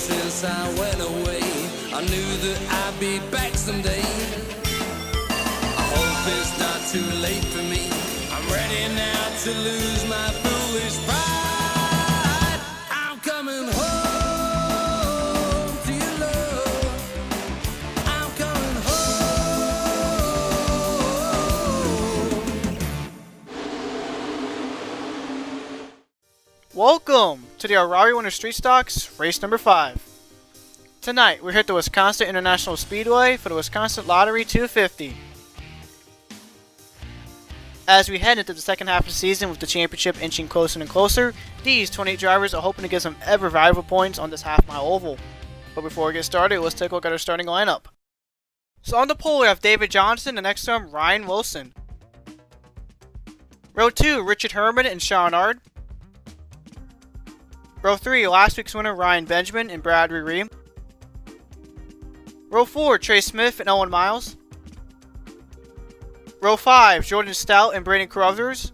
since I went away. I knew that I'd be back someday. I hope it's not too late for me. I'm ready now to lose my foolish pride. I'm coming home to your love. I'm coming home. Welcome to the Ferrari Winter Street Stocks race number 5. Tonight we're here at the Wisconsin International Speedway for the Wisconsin Lottery 250. As we head into the second half of the season with the championship inching closer and closer, these 28 drivers are hoping to get some ever valuable points on this half-mile oval. But before we get started, let's take a look at our starting lineup. So on the pole we have David Johnson and next to him Ryan Wilson. Row 2, Richard Herman and Sean Ard. Row 3, last week's winner Ryan Benjamin and Brad Ream. Row 4, Trey Smith and Owen Miles. Row 5, Jordan Stout and Brandon Carruthers.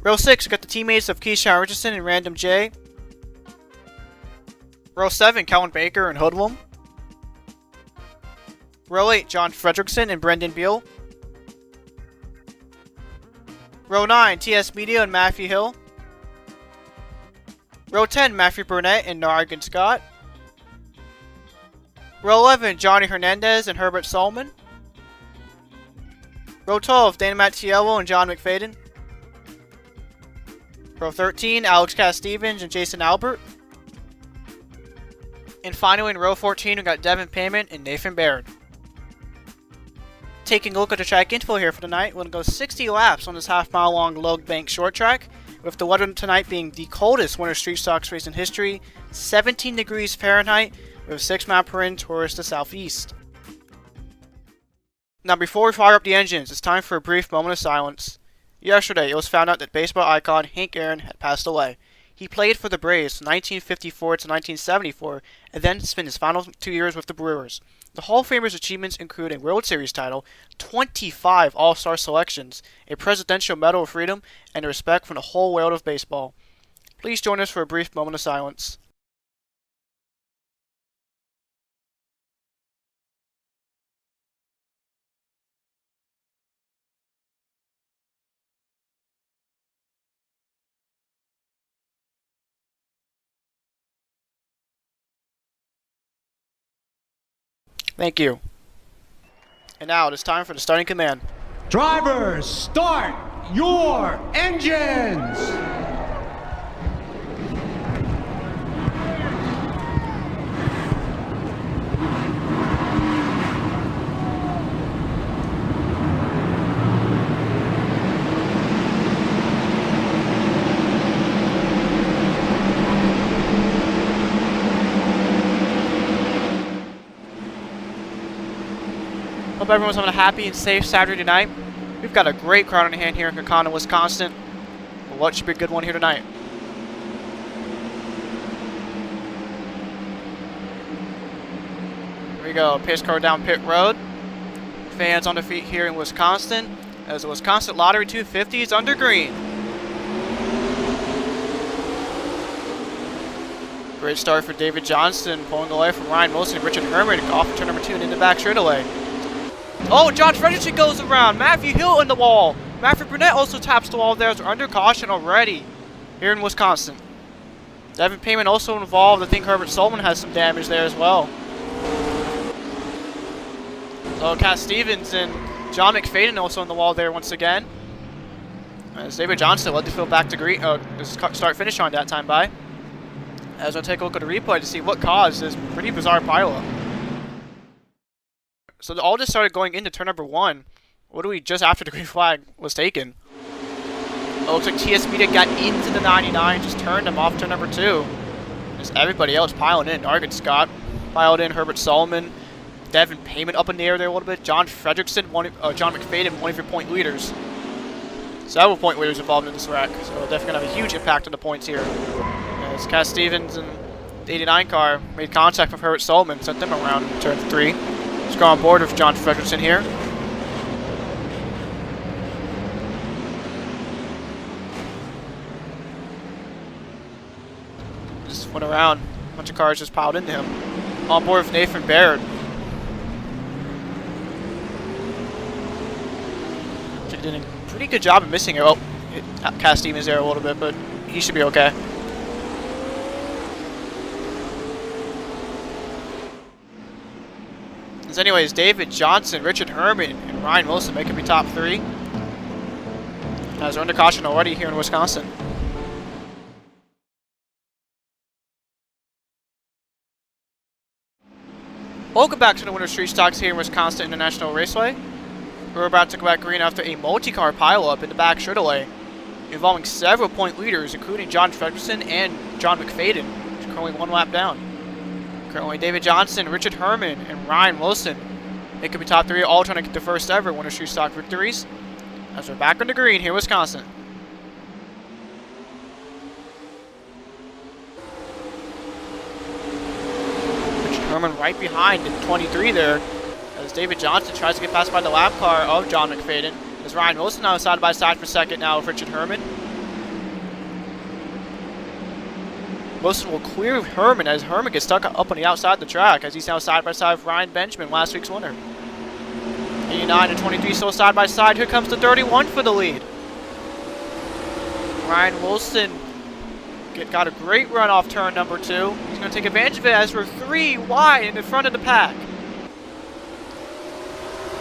Row 6, we got the teammates of Keyshawn Richardson and Random J. Row 7, Kellen Baker and Hoodlum. Row 8, John Fredrickson and Brendan Beal. Row 9, TS Media and Matthew Hill. Row 10, Matthew Burnett and Nargan Scott. Row 11, Johnny Hernandez and Herbert Solomon. Row 12, Dana Mattiello and John McFadden. Row 13, Alex Casstevens and Jason Albert. And finally in row 14, we got Devin Payment and Nathan Baird. Taking a look at the track info here for tonight, we're going to go 60 laps on this half-mile long log bank short track, with the weather tonight being the coldest winter street stocks race in history, 17 degrees Fahrenheit, with 6 miles per hour towards the southeast. Now before we fire up the engines, it's time for a brief moment of silence. Yesterday, it was found out that baseball icon Hank Aaron had passed away. He played for the Braves from 1954 to 1974, and then spent his final 2 years with the Brewers. The Hall of Famer's achievements include a World Series title, 25 All-Star selections, a Presidential Medal of Freedom, and respect from the whole world of baseball. Please join us for a brief moment of silence. Thank you. And now it is time for the starting command. Drivers, start your engines! Hope everyone's having a happy and safe Saturday night. We've got a great crowd on hand here in Kokana, Wisconsin. But what should be a good one here tonight? Here we go, pace car down pit road. Fans on their feet here in Wisconsin as the Wisconsin Lottery 250 is under green. Great start for David Johnson, pulling away from Ryan Wilson and Richard Herman off turn number 2 and in the back straightaway. Oh, John Fredrickson goes around. Matthew Hill in the wall. Matthew Burnett also taps the wall there as we're under caution already here in Wisconsin. Devin Payment also involved. I think Herbert Solomon has some damage there as well. So Casstevens and John McFadden also in the wall there once again. As David Johnson led the field back to green, start finish on that time by. As we'll take a look at the replay to see what caused this pretty bizarre pileup. So all this started going into turn number 1. What do we just after the green flag was taken? It looks like TS Media got into the 99, just turned him off turn number 2. Just everybody else piling in. Nargan Scott piled in, Herbert Solomon, Devin Payment up in the air there a little bit. John Fredrickson, John McFadden, one of your point leaders. Several point leaders involved in this wreck, so definitely going to have a huge impact on the points here. As Casstevens and the 89 car made contact with Herbert Solomon, sent them around in turn 3. Let's go on board with John Fredrickson here. Just went around. A bunch of cars just piled into him. On board with Nathan Baird. He did a pretty good job of missing it. Oh, Casstevens there a little bit, but he should be okay. As anyways, David Johnson, Richard Herman, and Ryan Wilson make it be top 3. As they're under caution already here in Wisconsin. Welcome back to the Winter Street Stocks here in Wisconsin International Raceway. We're about to go back green after a multi-car pileup in the back straightaway, involving several point leaders, including John Fredrickson and John McFadden, which are currently 1 lap down. Currently, David Johnson, Richard Herman, and Ryan Wilson. They could be top 3, all trying to get their first ever Winter Street Stock victories. As we're back on the green here in Wisconsin. Richard Herman right behind in 23 there, as David Johnson tries to get past by the lap car of John McFadden. As Ryan Wilson now side by side for second now with Richard Herman. Wilson will clear Herman as Herman gets stuck up on the outside of the track as he's now side by side with Ryan Benjamin, last week's winner. 89 and 23 still side by side. Here comes the 31 for the lead. Ryan Wilson got a great run off turn number 2. He's going to take advantage of it as we're 3 wide in the front of the pack.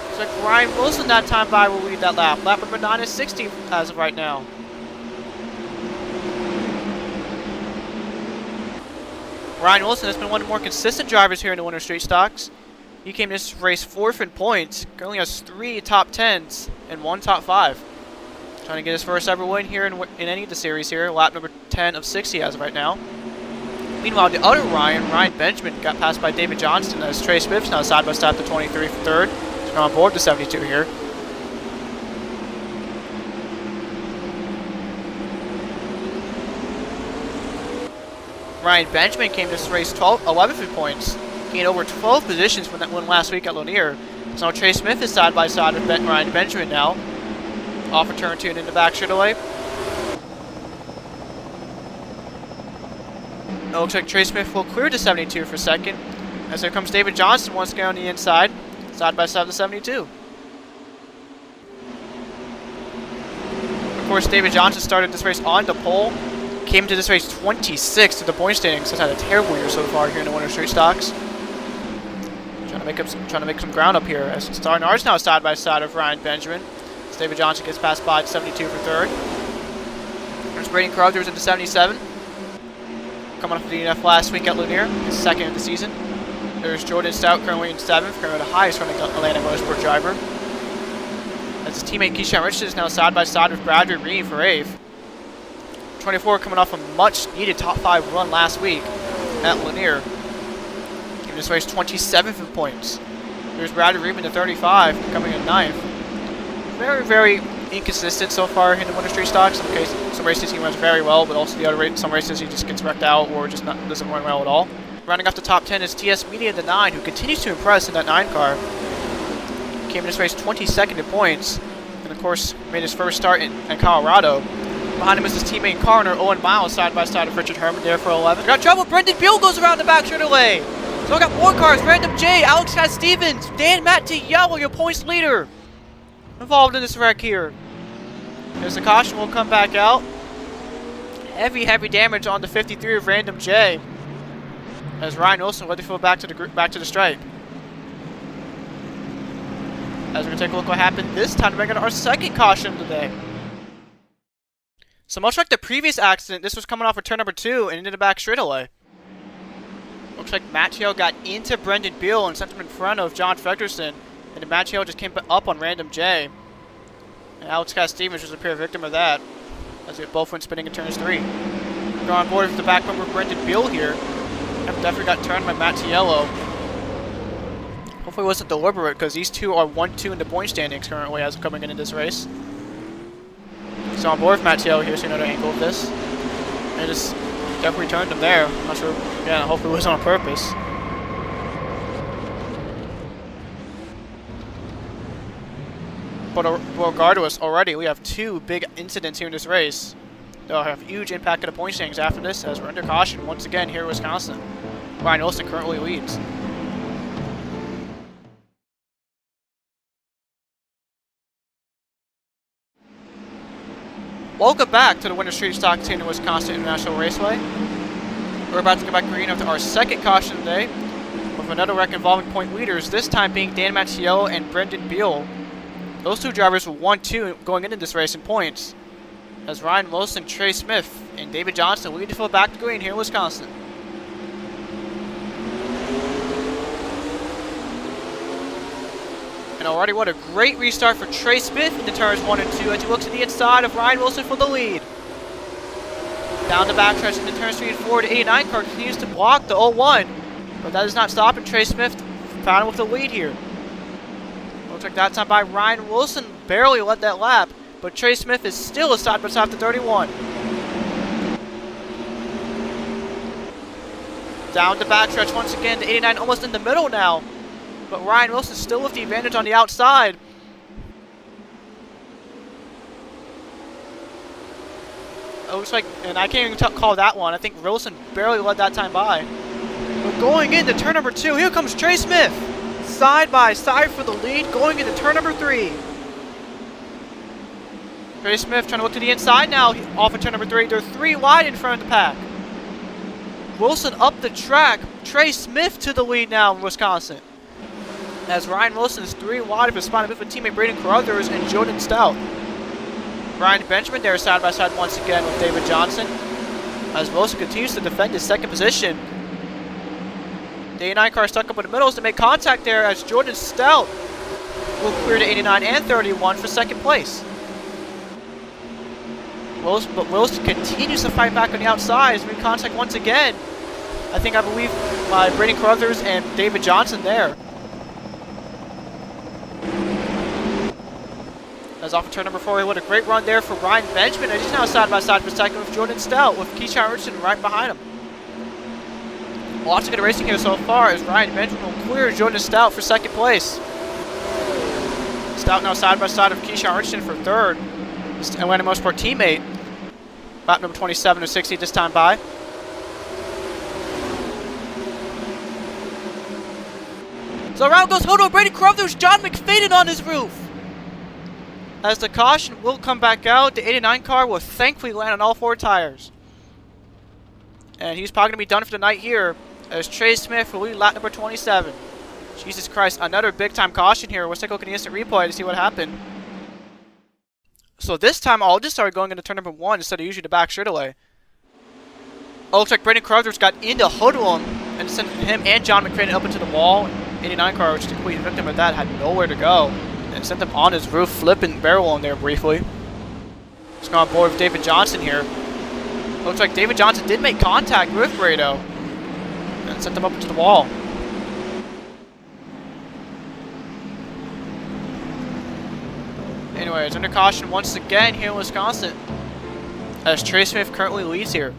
Looks like Ryan Wilson that time by will lead that lap. Lap number 9 is 60 as of right now. Ryan Wilson has been one of the more consistent drivers here in the Winter Street Stocks. He came this race 4th in points, currently has 3 top 10s and 1 top 5. Trying to get his first ever win here in any of the series here, lap number 10 of 60 as of right now. Meanwhile, the other Ryan Benjamin, got passed by David Johnston as Trey Smith's now side by side to 23 for 3rd. He's on board the 72 here. Ryan Benjamin came this race 11th in points, gained over 12 positions from that one last week at Lanier. So now Trey Smith is side by side with Ryan Benjamin now. Off of turn 2 and in the back straightaway. It looks like Trey Smith will clear the 72 for second. As there comes David Johnson once again on the inside, side by side with the 72. Of course, David Johnson started this race on the pole. Came to this race 26th at the point standings. Has had a terrible year so far here in the Winter Street Stocks. Trying to make some ground up here. As Star Nars now side by side of Ryan Benjamin. As David Johnson gets past by 72 for 3rd. There's Braden Carruthers into 77. Coming off the DNF last week at Lanier, his 2nd of the season. There's Jordan Stout currently in 7th, currently the highest running Atlanta Motorsport driver. As his teammate Keyshawn Richardson is now side by side with Bradley Reed for 8th. 24 coming off a much-needed top 5 run last week at Lanier. Giving this race 27th in points. There's Bradley Reed in the 35, coming in 9th. Very, very inconsistent so far in the Winter Street Stocks. Some races he runs very well, but also some races he just gets wrecked out or just doesn't run well at all. Rounding off the top 10 is TS Media, the 9, who continues to impress in that 9 car. Came in this race 22nd in points, and of course made his first start in Colorado. Behind him is his teammate Coroner, Owen Miles, side by side of Richard Herman there for 11. Got trouble, Brendan Beal goes around the back straightaway. So we got 4 cars, Random J, Alex Casstevens, Dan Mattiello, your points leader, involved in this wreck here. There's the caution will come back out. Heavy damage on the 53 of Random J. As Ryan Wilson let the field back to the stripe. As we're gonna take a look what happened this time to make it our 2nd caution of the day. So much like the previous accident, this was coming off of turn number 2 and into the back straightaway. Looks like Mattiello got into Brendan Beal and sent him in front of John Fredrickson, and then Mattiello just came up on Random J. And Alex Casstevens was a pure victim of that, as they both went spinning in turns 3. We're on board with the back number Brendan Beal here. Definitely got turned by Mattiello. Hopefully it wasn't deliberate, because these two are 1-2 in the point standings currently as of coming into this race. So on board with Mattiello here, so another angle of this. And just definitely turned him there. I'm not sure, yeah, hopefully it was on purpose. But regardless, already we have 2 big incidents here in this race. They'll have huge impact on the point standings after this, as we're under caution once again here in Wisconsin. Ryan Wilson currently leads. Welcome back to the Winter Street Stock Team in Wisconsin International Raceway. We're about to go back green after our second caution today, with another wreck involving point leaders, this time being Dan Mattiello and Brendan Beal. Those two drivers were 1-2 going into this race in points, as Ryan Wilson, Trey Smith, and David Johnson lead the field back to green here in Wisconsin. And already what a great restart for Trey Smith into turns 1 and 2 as he looks to the inside of Ryan Wilson for the lead. Down the backstretch into turns 3 and 4, the 89 car continues to block the 0-1, but that is not stopping Trey Smith found with the lead here. Looks like that time by Ryan Wilson barely led that lap, but Trey Smith is still a side by side to 31. Down the backstretch once again, the 89 almost in the middle now. But Ryan Wilson still with the advantage on the outside. It looks like, and I can't even call that one. I think Wilson barely led that time by. But going into turn number 2, here comes Trey Smith. Side by side for the lead, going into turn number 3. Trey Smith trying to look to the inside now, off of turn number 3. They're 3 wide in front of the pack. Wilson up the track. Trey Smith to the lead now in Wisconsin, as Ryan Wilson is 3 wide of his spot with teammate Braden Carruthers and Jordan Stout. Ryan Benjamin there side by side once again with David Johnson, as Wilson continues to defend his second position. The 89 car stuck up in the middle to make contact there, as Jordan Stout will clear the 89 and 31 for second place. Wilson continues to fight back on the outside as we make contact once again. I believe by Braden Carruthers and David Johnson there. As off of turn number 4, what a great run there for Ryan Benjamin, and he's now side by side for second with Jordan Stout, with Keyshawn Richardson right behind him. Lots of good racing here so far, as Ryan Benjamin will clear Jordan Stout for second place. Stout now side by side with Keyshawn Richardson for third, Atlanta Motorsport teammate. Lap number 27 to 60 this time by. So around goes Hodo, Brady Carruthers, John McFadden on his roof. As the caution will come back out, the 89 car will thankfully land on all 4 tires. And he's probably going to be done for the night here, as Trey Smith will lead lap number 27. Jesus Christ, another big time caution here. Let's take a look at the instant replay to see what happened. So this time I'll just start going into turn number 1 instead of usually the back straightaway. Oh, looks like Brandon Carruthers got into Hoodlum and sent him and John McFadden up into the wall. 89 car, which is the complete victim of that, had nowhere to go, and sent them on his roof, flipping barrel on there briefly. Let's go on board with David Johnson here. Looks like David Johnson did make contact with Brado and sent them up into the wall. Anyways, under caution once again here in Wisconsin, as Trey Smith currently leads here.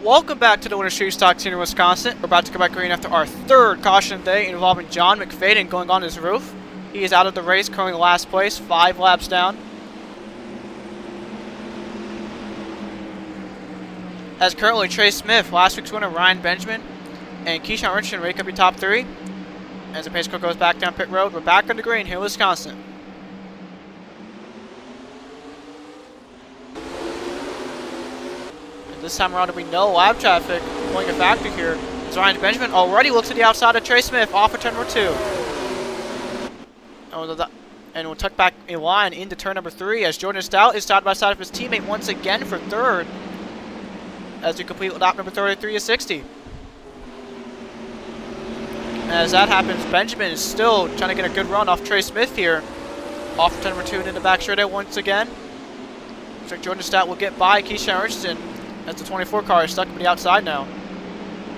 Welcome back to the Winter Street Stock Team in Wisconsin. We're about to go back green after our third caution of the day involving John McFadden going on his roof. He is out of the race, currently last place, 5 laps down. As currently Trey Smith, last week's winner Ryan Benjamin, and Keyshawn Richardson rake up your top 3. As the pace car goes back down pit road, we're back on the green here in Wisconsin. This time around, there'll be no lap traffic pulling a factor here, as Ryan Benjamin already looks to the outside of Trey Smith off of turn number 2. And we'll tuck back a line into turn number 3, as Jordan Stout is side by side of his teammate once again for third, as we complete lap number 33 of 60. As that happens, Benjamin is still trying to get a good run off Trey Smith here, off of turn number 2 and in the back straightaway once again. Looks like Jordan Stout will get by Keyshawn Richardson, as the 24 car is stuck on the outside now.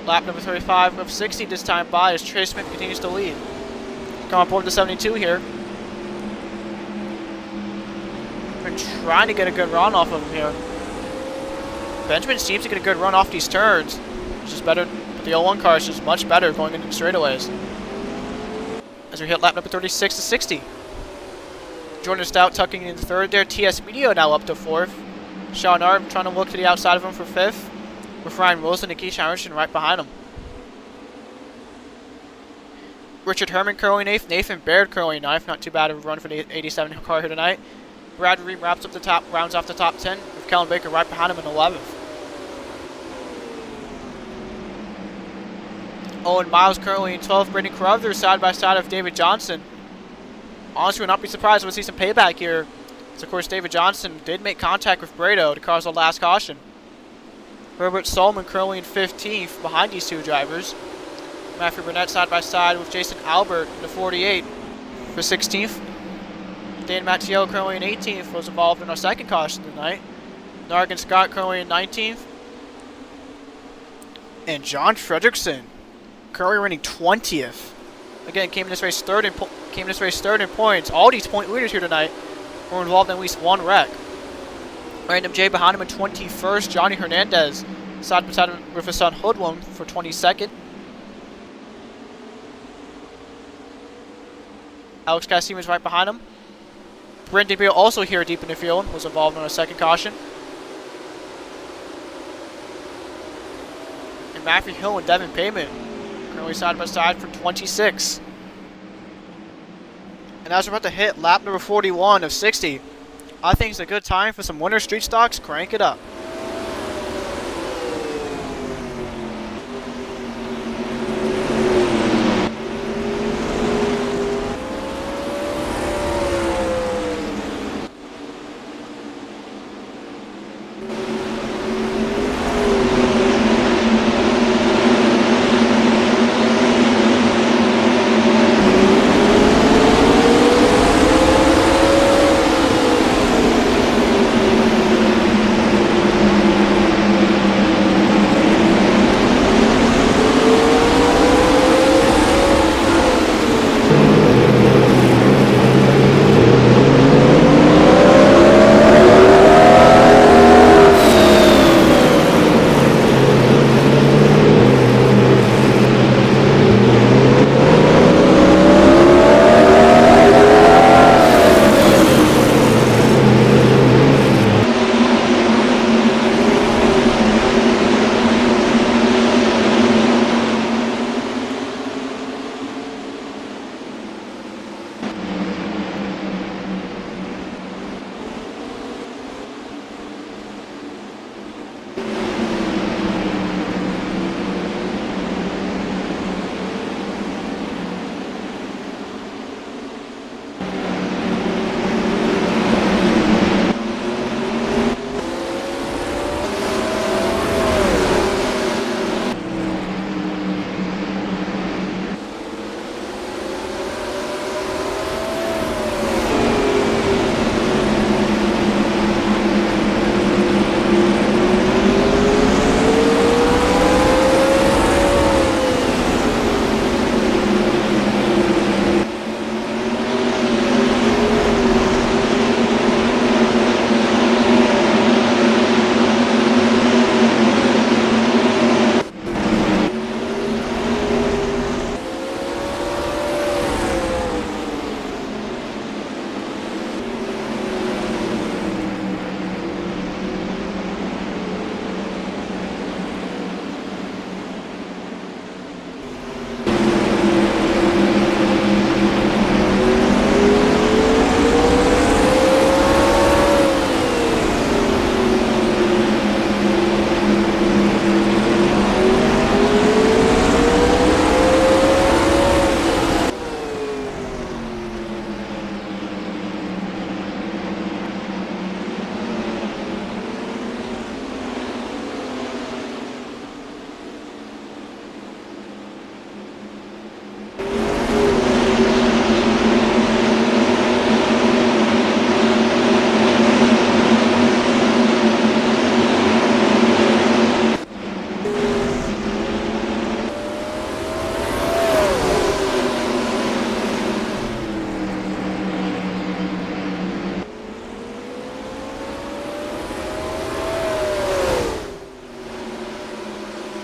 Lap number 35 of 60 this time by, as Trey Smith continues to lead. Come on board the 72 here. We're trying to get a good run off of him here. Benjamin seems to get a good run off these turns. It's just better, but the 01 car is just much better going into the straightaways. As we hit lap number 36 to 60. Jordan Stout tucking in third there. TS Media now up to fourth. Sean Arp trying to look to the outside of him for fifth, with Ryan Wilson and Keisha Anderson right behind him. Richard Herman curling eighth. Nathan Baird curling ninth. Not too bad of a run for the 87 car here tonight. Brad Reed rounds off the top 10, with Kellen Baker right behind him in 11th. Owen Miles currently in 12th. Brandon Carruthers side by side of David Johnson. Honestly, would not be surprised if we see some payback here. So, of course, David Johnson did make contact with Brado to cause the last caution. Herbert Solomon currently in 15th behind these two drivers. Matthew Burnett side by side with Jason Albert in the 48 for 16th. Dan Mattiello currently in 18th was involved in our second caution tonight. Nargan Scott currently in 19th. And John Fredrickson currently running 20th. Again, came in this race third in points. All these point leaders here tonight were involved in at least one wreck. Random J behind him in 21st. Johnny Hernandez side by side with his son Hoodlum for 22nd. Alex Casstevens right behind him. Brendan Beal also here deep in the field, was involved in a second caution. And Matthew Hill and Devin Payment currently side by side for 26. And as we're about to hit lap number 41 of 60, I think it's a good time for some winter street stocks. Crank it up.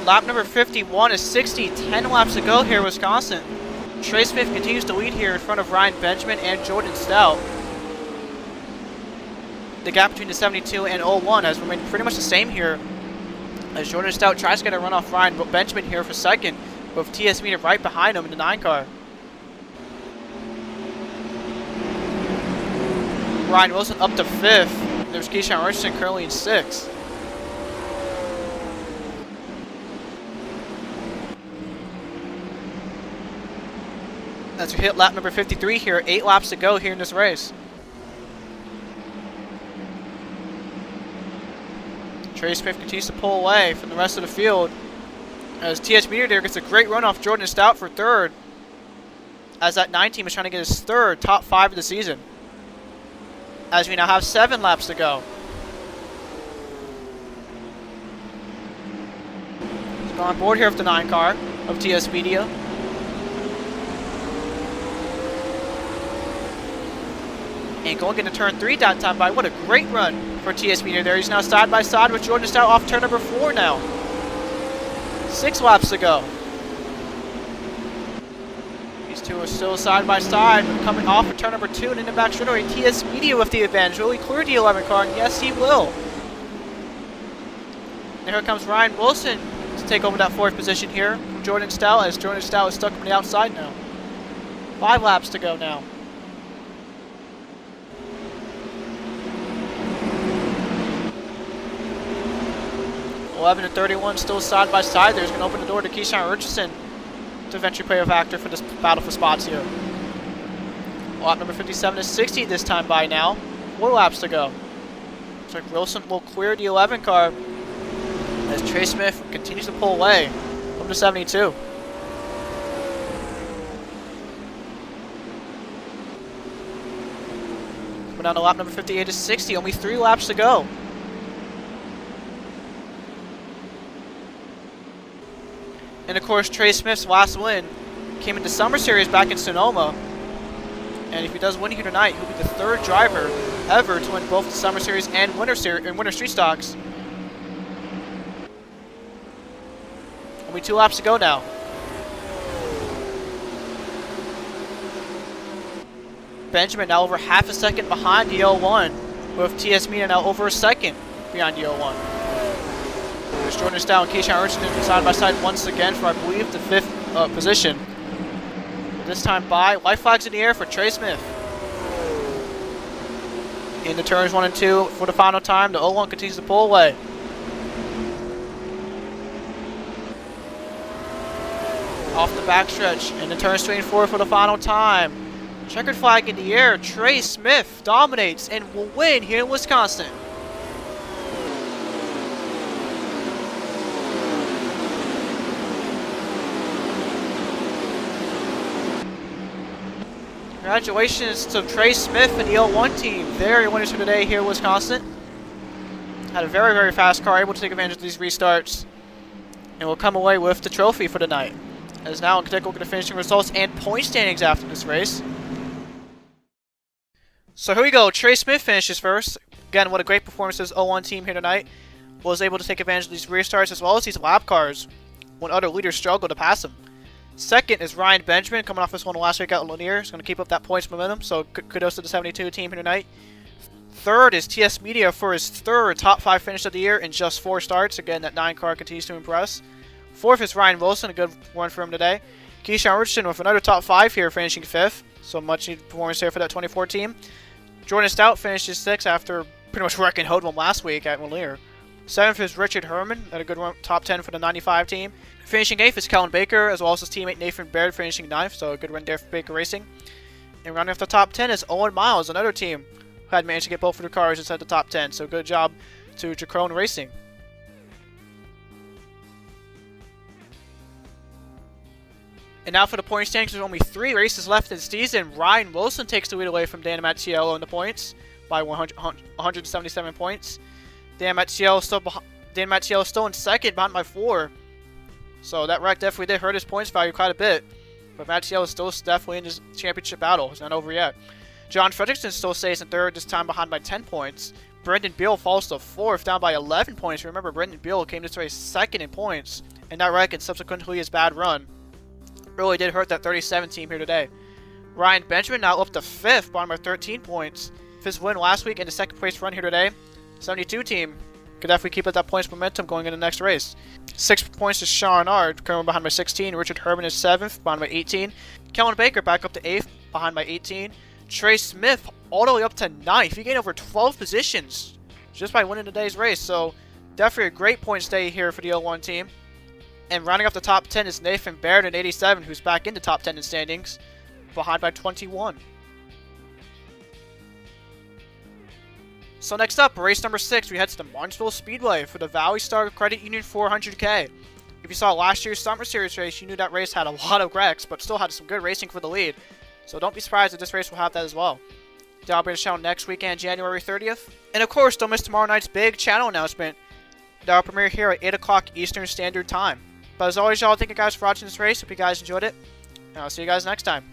Lap number 51 is 60. 10 laps to go here, Wisconsin. Trey Smith continues to lead here in front of Ryan Benjamin and Jordan Stout. the gap between the 72 and 01 has remained pretty much the same here, as Jordan Stout tries to get a run off Ryan Benjamin here for second, with TS Meter right behind him in the 9 car. Ryan Wilson up to 5th. There's Keyshawn Richardson currently in 6th. As we hit lap number 53 here, 8 laps to go here in this race. Trey Smith continues to pull away from the rest of the field, as TS Meter there gets a great run off Jordan Stout for 3rd, as that 9 team is trying to get his 3rd top 5 of the season. As we now have 7 laps to go. Let's go on board here with the 9 car of TS Media. And going into turn 3 that time by. What a great run for TS Media there. He's now side by side with Jordan Stout off turn number 4 now. 6 laps to go. These two are still side by side, coming off of turn number 2 and in the back straightaway. TS Media with the advantage. Will he clear the 11 car? And yes, he will. And here comes Ryan Wilson to take over that 4th position here from Jordan Stout, as Jordan Stout is stuck on the outside now. 5 laps to go now. 11 and 31 still side by side. There's going to open the door to Keyshawn Richardson to eventually play a factor for this battle for spots here. Lap number 57 is 60 this time by now. 4 laps to go. Looks like Wilson will clear the 11 car as Trey Smith continues to pull away from the 72. We're down to lap number 58 is 60. Only 3 laps to go. And of course, Trey Smith's last win came in the Summer Series back in Sonoma. And if he does win here tonight, he'll be the 3rd driver ever to win both the Summer Series and Winter Street Stocks. Only 2 laps to go now. Benjamin now over half a second behind the 01, with TS Media now over a second behind the 01. There's Jordan Stout and Keyshawn Richardson side by side once again for, I believe, the 5th position. This time by, white flags in the air for Trey Smith. In the turns 1 and 2 for the final time, the 01 continues to pull away. Off the backstretch, in the turns 3 and 4 for the final time. Checkered flag in the air, Trey Smith dominates and will win here in Wisconsin. Congratulations to Trey Smith and the 01 team. They're your winners for today here in Wisconsin. Had a very, very fast car, able to take advantage of these restarts. And will come away with the trophy for the night. As now, we're going to finishing results and point standings after this race. So here we go. Trey Smith finishes first. Again, what a great performance this 01 team here tonight. Was able to take advantage of these restarts as well as these lap cars when other leaders struggle to pass him. Second is Ryan Benjamin, coming off this one last week out in Lanier. He's going to keep up that points momentum, so kudos to the 72 team here tonight. Third is TS Media for his 3rd top 5 finish of the year in just 4 starts. Again, that 9 car continues to impress. Fourth is Ryan Wilson, a good one for him today. Keyshawn Richardson with another top 5 here, finishing 5th. So much needed performance here for that 24 team. Jordan Stout finishes 6th after pretty much wrecking Hoodlum last week at Lanier. 7th is Richard Herman, at a good one, top 10 for the 95 team. Finishing 8th is Kellen Baker, as well as his teammate Nathan Baird finishing 9th, so a good run there for Baker Racing. And rounding off the top 10 is Owen Miles, another team who had managed to get both of their cars inside the top 10, so good job to Jacrone Racing. And now for the point standings, there's only 3 races left in the season. Ryan Wilson takes the lead away from Dan Mattiello in the points by 177 points. Dan Mattiello still in 2nd, behind by 4. So that wreck definitely did hurt his points value quite a bit. But Mattiello is still definitely in his championship battle. It's not over yet. John Fredrickson still stays in 3rd, this time behind by 10 points. Brendan Beal falls to 4th, down by 11 points. Remember, Brendan Beal came this race 2nd in points. And that wreck and subsequently his bad run really did hurt that 37 team here today. Ryan Benjamin now up to 5th, bottom by 13 points. his win last week and his second place run here today. 72 team could definitely keep up that points momentum going into the next race. 6 points to Sean Ard, currently behind by 16. Richard Herman is 7th, behind by 18. Kellen Baker back up to 8th, behind by 18. Trey Smith all the way up to 9th. He gained over 12 positions just by winning today's race. So definitely a great points day here for the 01 team. And rounding off the top 10 is Nathan Baird in 87, who's back in the top 10 in standings, behind by 21. So next up, race number 6, we head to the Martinsville Speedway for the Valley Star Credit Union 400K. If you saw last year's Summer Series race, you knew that race had a lot of wrecks, but still had some good racing for the lead. So don't be surprised if this race will have that as well. That'll be shown next weekend, January 30th. And of course, don't miss tomorrow night's big channel announcement. That'll premiere here at 8 o'clock Eastern Standard Time. But as always, y'all, thank you guys for watching this race. Hope you guys enjoyed it. And I'll see you guys next time.